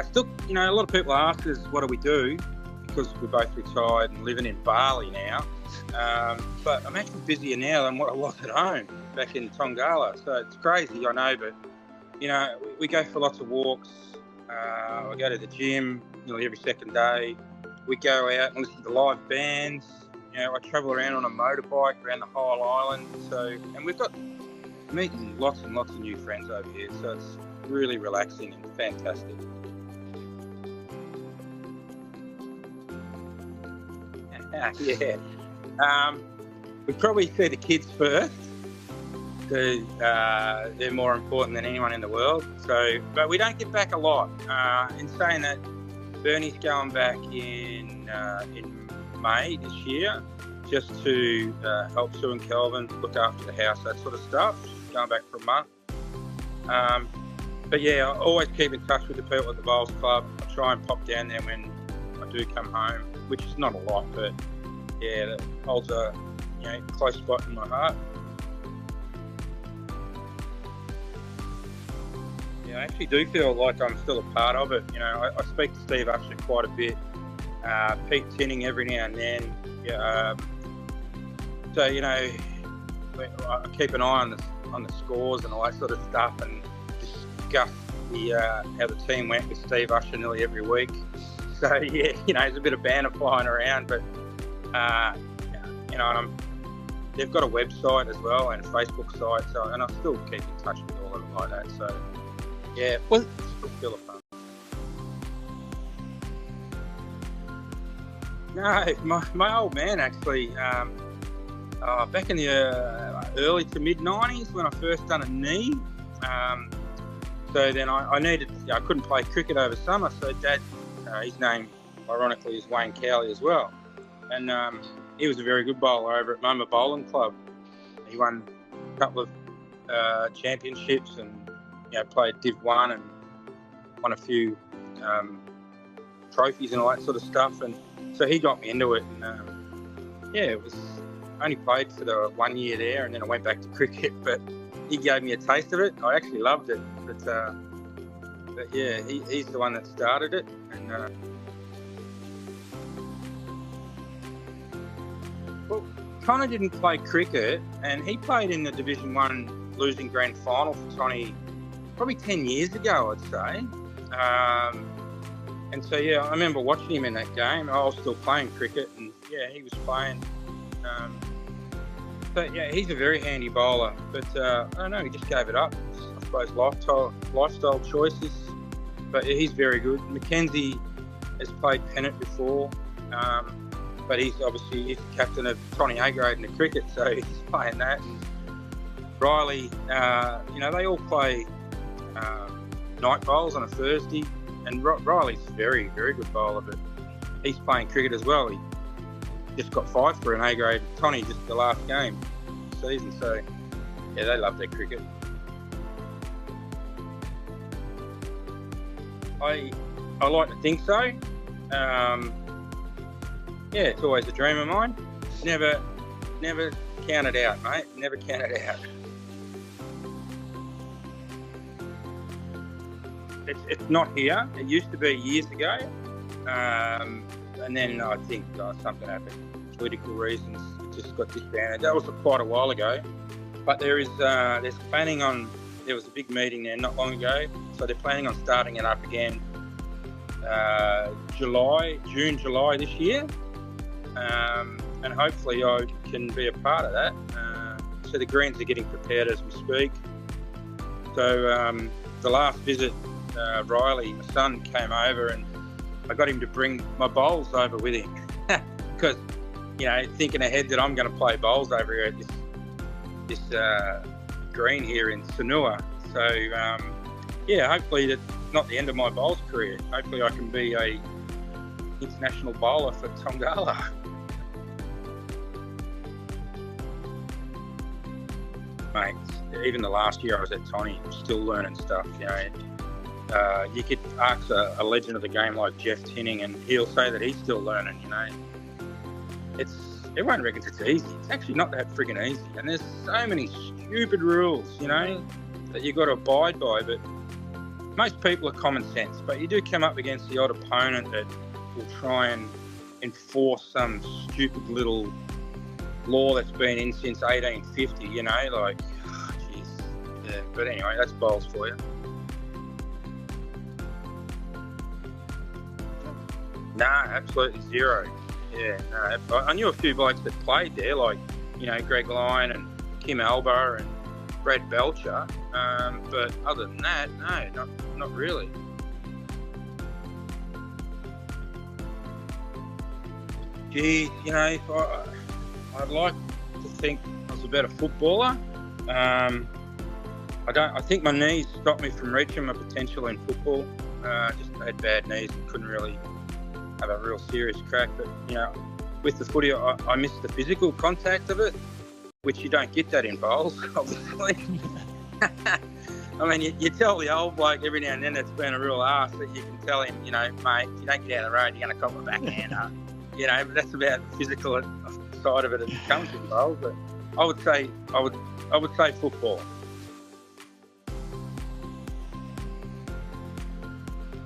Still, a lot of people ask us what do we do because we're both retired and living in Bali now. But I'm actually busier now than what I was at home back in Tongala. So it's crazy, I know, but we go for lots of walks. I go to the gym nearly every second day. We go out and listen to live bands. I travel around on a motorbike around the whole island. And we've got meeting lots and lots of new friends over here. So it's really relaxing and fantastic. Yeah. We probably see the kids first. They're more important than anyone in the world. But we don't get back a lot. In saying that, Bernie's going back in May this year, just to help Sue and Kelvin look after the house, that sort of stuff. Going back for a month. But yeah, I always keep in touch with the people at the Bowls Club. I try and pop down there when I do come home, which is not a lot, but yeah, that holds a close spot in my heart. I actually do feel like I'm still a part of it. I speak to Steve Usher quite a bit, Pete Tinning every now and then. So I keep an eye on the scores and all that sort of stuff, and discuss how the team went with Steve Usher nearly every week. So yeah, there's a bit of banter flying around, but they've got a website as well and a Facebook site, and I still keep in touch with all of them like that. So. Yeah, well, it's still a fun. No, my old man actually, back in the early to mid 90s when I first done a knee. So then I couldn't play cricket over summer. So Dad, his name ironically is Wayne COWLEY as well, and he was a very good bowler over at Moma Bowling Club. He won a couple of championships and. Played Div 1 and won a few trophies and all that sort of stuff. And so he got me into it. And it was only played for the 1 year there, and then I went back to cricket. But he gave me a taste of it. I actually loved it. But yeah, he's the one that started it. And Connor didn't play cricket, and he played in the Division 1 losing grand final for Tony. Probably 10 years ago, I'd say. And so, yeah, I remember watching him in that game. I was still playing cricket, and, yeah, he was playing. But, yeah, he's a very handy bowler. But, I don't know, he just gave it up. I suppose lifestyle choices. But yeah, he's very good. Mackenzie has played pennant before. But he's the captain of Tony A grade in the cricket, so he's playing that. And Riley, they all play... night bowls on a Thursday, and Riley's a very, very good bowler, but he's playing cricket as well. He just got 5 for an A grade. Tony just the last game of the season, so yeah, they love their cricket. I like to think so. Yeah, it's always a dream of mine. Never count it out, mate. Never count it out. It's not here. It used to be years ago, and then I think something happened, political reasons. It just got disbanded. That was quite a while ago. But there's planning on. There was a big meeting there not long ago, so they're planning on starting it up again, June, July this year, and hopefully I can be a part of that. So the greens are getting prepared as we speak. So the last visit. Riley, my son, came over and I got him to bring my bowls over with him because, thinking ahead that I'm going to play bowls over here at this green here in Sanua. So, hopefully that's not the end of my bowls career. Hopefully I can be a international bowler for Tongala. Mate, even the last year I was at Tony, I'm still learning stuff, you could ask a legend of the game like Jeff Tinning and he'll say that he's still learning, Everyone reckons it's easy. It's actually not that friggin' easy. And there's so many stupid rules, that you've got to abide by. But most people are common sense, but you do come up against the odd opponent that will try and enforce some stupid little law that's been in since 1850, you know, like, oh, jeez. Yeah, but anyway, that's bowls for you. No, absolutely zero. Yeah, no, I knew a few blokes that played there, like, you know, Greg Lyon and Kim Alba and Brad Belcher, but other than that, no, not really. Gee, you know, I'd like to think I was a better footballer. I think my knees stopped me from reaching my potential in football. Just had bad knees and couldn't really have a real serious crack. But, you know, with the footy, I missed the physical contact of it, which you don't get that in bowls, obviously. I mean, you tell the old bloke every now and then that's been a real arse that you can tell him, you know, mate, if you don't get out of the road, you're going to cop a backhander. You know, but that's about the physical side of it as it comes in bowls. But I would say football.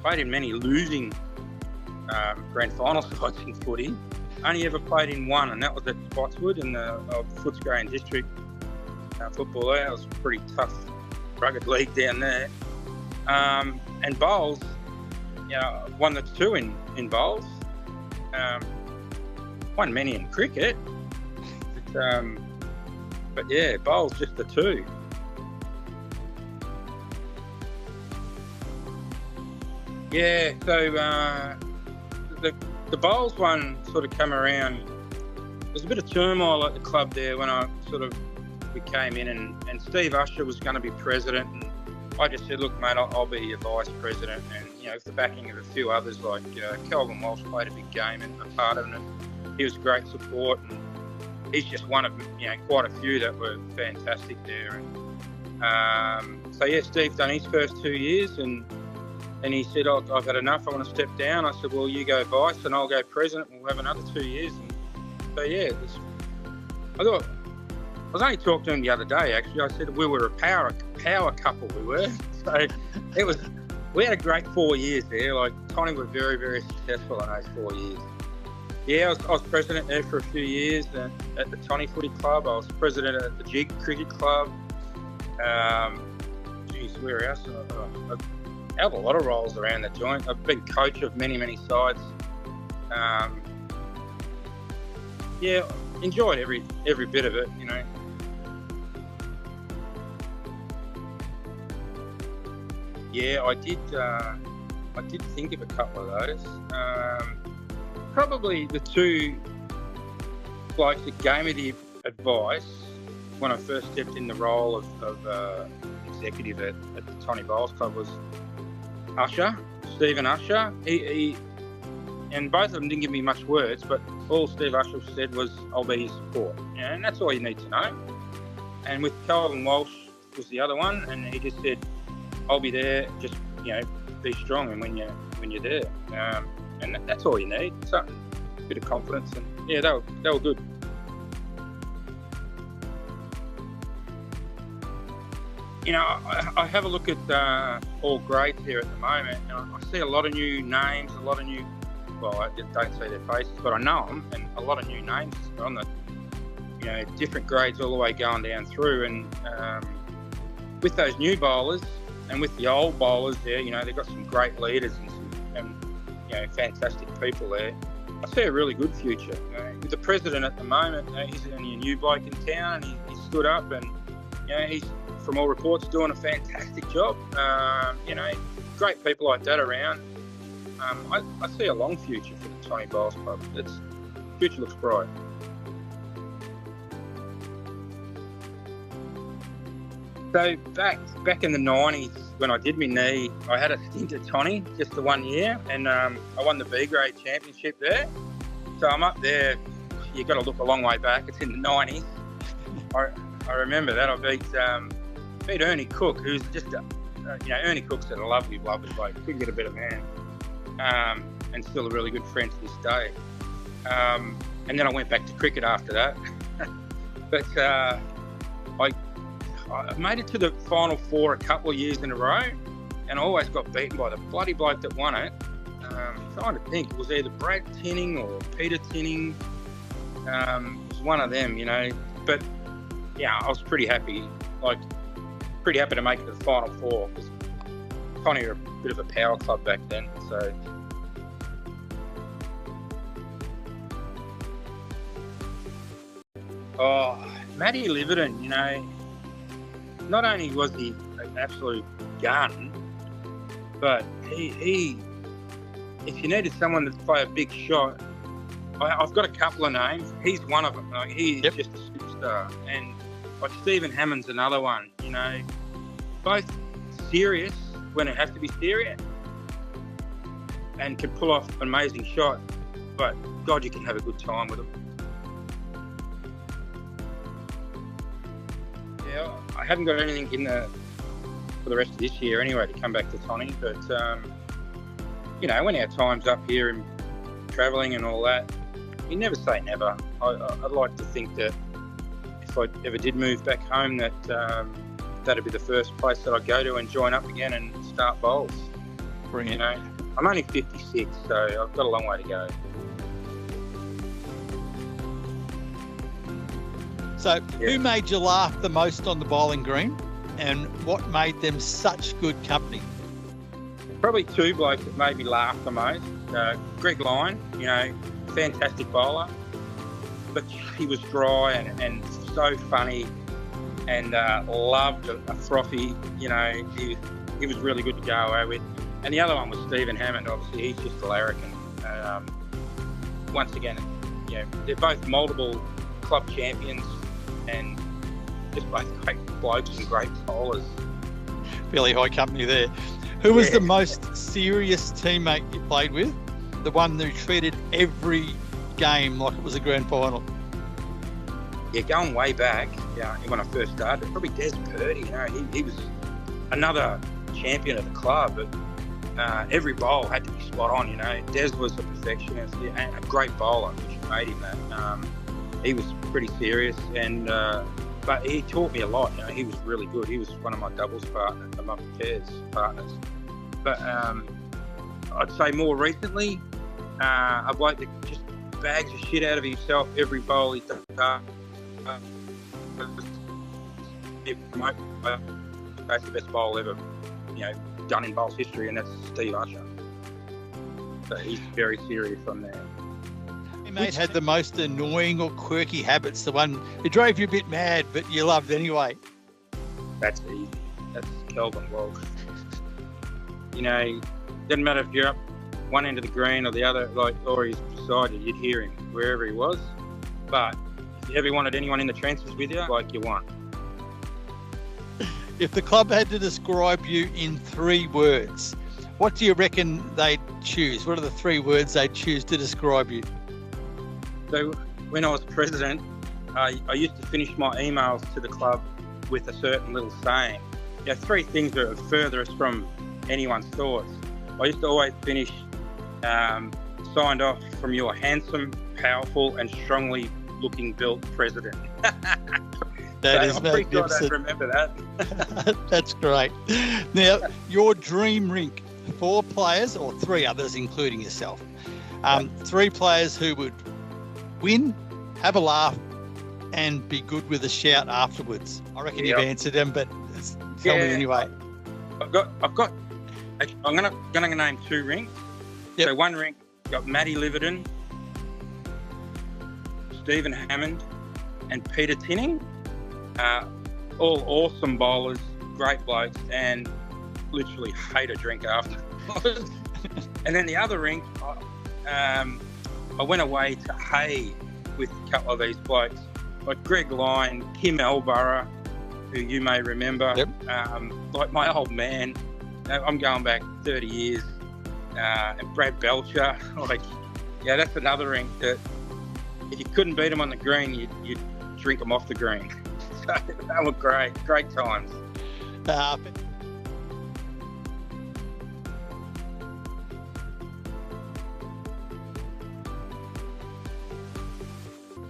Played in many losing grand final sides in footy. Only ever played in one, and that was at Spotswood in the Footscray and District football there. It was a pretty tough, rugged league down there. And bowls, you know, won the two in bowls. Won many in cricket. But yeah, bowls just the two. Yeah, so the bowls one sort of come around. There's a bit of turmoil at the club there when we came in, and Steve Usher was going to be president, and I just said, look, mate, I'll be your vice president, and, you know, with the backing of a few others, like Kelvin Walsh played a big game and a part of it, and he was great support, and he's just one of, you know, quite a few that were fantastic there. And so yeah, Steve done his first 2 years, and he said, I've had enough, I want to step down. I said, well, you go vice and I'll go president, and we'll have another 2 years. And so yeah, I was only talking to him the other day, actually. I said we were a power couple, we were. So we had a great 4 years there. Like, Tony were very, very successful in those 4 years. Yeah, I was president there for a few years at the Tony Footy Club. I was president at the Jig Cricket Club. Where else? I have a lot of roles around the joint. I've been coach of many, many sides. Yeah, enjoyed every bit of it, you know. Yeah, I did think of a couple of those. Probably the two blokes that gave me the advice when I first stepped in the role of executive at the Tony Bowls Club was Usher, Stephen Usher. He and both of them didn't give me much words, but all Steve Usher said was, I'll be your support. Yeah, and that's all you need to know. And with Kelvin Walsh was the other one, and he just said, I'll be there, just, you know, be strong, and when you're there. And that's all you need, something, a bit of confidence, and yeah, they were good. You know, I have a look at all grades here at the moment, and I see a lot of new names, well, I don't see their faces, but I know them, and a lot of new names on the, you know, different grades all the way going down through. And with those new bowlers and with the old bowlers there, you know, they've got some great leaders and you know, fantastic people there. I see a really good future. With the president at the moment, he's only a new bloke in town, and he stood up, and you know, he's, from all reports, doing a fantastic job. You know, great people like that around. I see a long future for the Tony Bowls Club. The future looks bright. So back in the 90s, when I did my knee, I had a stint at Tony, just the 1 year, and I won the B grade championship there. So I'm up there. You've got to look a long way back. It's in the 90s. I remember that. I beat Ernie Cook, who's just you know, Ernie Cook's a lovely bloke. Couldn't get a better man, and still a really good friend to this day. And then I went back to cricket after that. But I made it to the Final Four a couple of years in a row, and I always got beaten by the bloody bloke that won it. Trying to think, it was either Brad Tinning or Peter Tinning. It was one of them, you know. But yeah, I was pretty happy. Pretty happy to make it to the final four, because Connie were a bit of a power club back then. So. Oh, Matty Liverton, you know, not only was he an absolute gun, but he if you needed someone to play a big shot, I've got a couple of names. He's one of them. Like, he's just a superstar. And like Stephen Hammond's another one, you know, both serious when it has to be serious and can pull off an amazing shot. But God, you can have a good time with them. Yeah, I haven't got anything for the rest of this year anyway to come back to Tony, but you know, when our time's up here and travelling and all that, you never say never. I'd like to think that if I ever did move back home, that that'd be the first place that I'd go to and join up again and start bowls. Brilliant. You know, I'm only 56, so I've got a long way to go. So, who made you laugh the most on the bowling green, and what made them such good company? Probably two blokes that made me laugh the most. Greg Lyon, you know, fantastic bowler, but he was dry and so funny, and loved a frothy. You know, he was really good to go away with. And the other one was Stephen Hammond. Obviously, he's just a larrikin. Once again, you know, they're both multiple club champions, and just both great blokes and great bowlers. Fairly high company there. Who was the most serious teammate you played with? The one who treated every game like it was a grand final? Yeah, going way back, when I first started, probably Des Purdy. You know, he was another champion of the club, but every bowl had to be spot on. You know, Des was a perfectionist and a great bowler, which made him that. He was pretty serious, and but he taught me a lot. You know, he was really good. He was one of my doubles partners, my pairs partners. But I'd say more recently, a bloke that just bags the shit out of himself every bowl he does. That's the best bowl ever, you know, done in bowls history, and that's Steve Usher. So he's very serious from there. Mate had the most annoying or quirky habits, the one who drove you a bit mad but you loved anyway? That's easy. That's Kelvin Walsh. You know, doesn't matter if you're up one end of the green or the other, like, or he's beside you, you'd hear him wherever he was. But if you ever wanted anyone in the trenches with you, like, you won. If the club had to describe you in 3 words, what do you reckon they'd choose? What are the 3 words they'd choose to describe you? So when I was president, I used to finish my emails to the club with a certain little saying. You know, 3 things that are furthest from anyone's thoughts. I used to always finish, signed off from your handsome, powerful and strongly looking built president. That is I'm pretty sure I don't magnificent. remember that. That's great. Now, your dream rink, 4 players or 3 others, including yourself. 3 players who would win, have a laugh, and be good with a shout afterwards. I reckon you've answered them, but tell me anyway. I'm gonna name 2 rinks. Yep. So one rink got Matty Liverton, Stephen Hammond, and Peter Tinning. All awesome bowlers, great blokes, and literally hate a drink after. And then the other rink, I went away to Hay with a couple of these blokes, like Greg Lyon, Kim Elborough, who you may remember, like my old man. I'm going back 30 years, and Brad Belcher. Like, yeah, that's another rink that if you couldn't beat them on the green, you'd drink them off the green. So that were great times.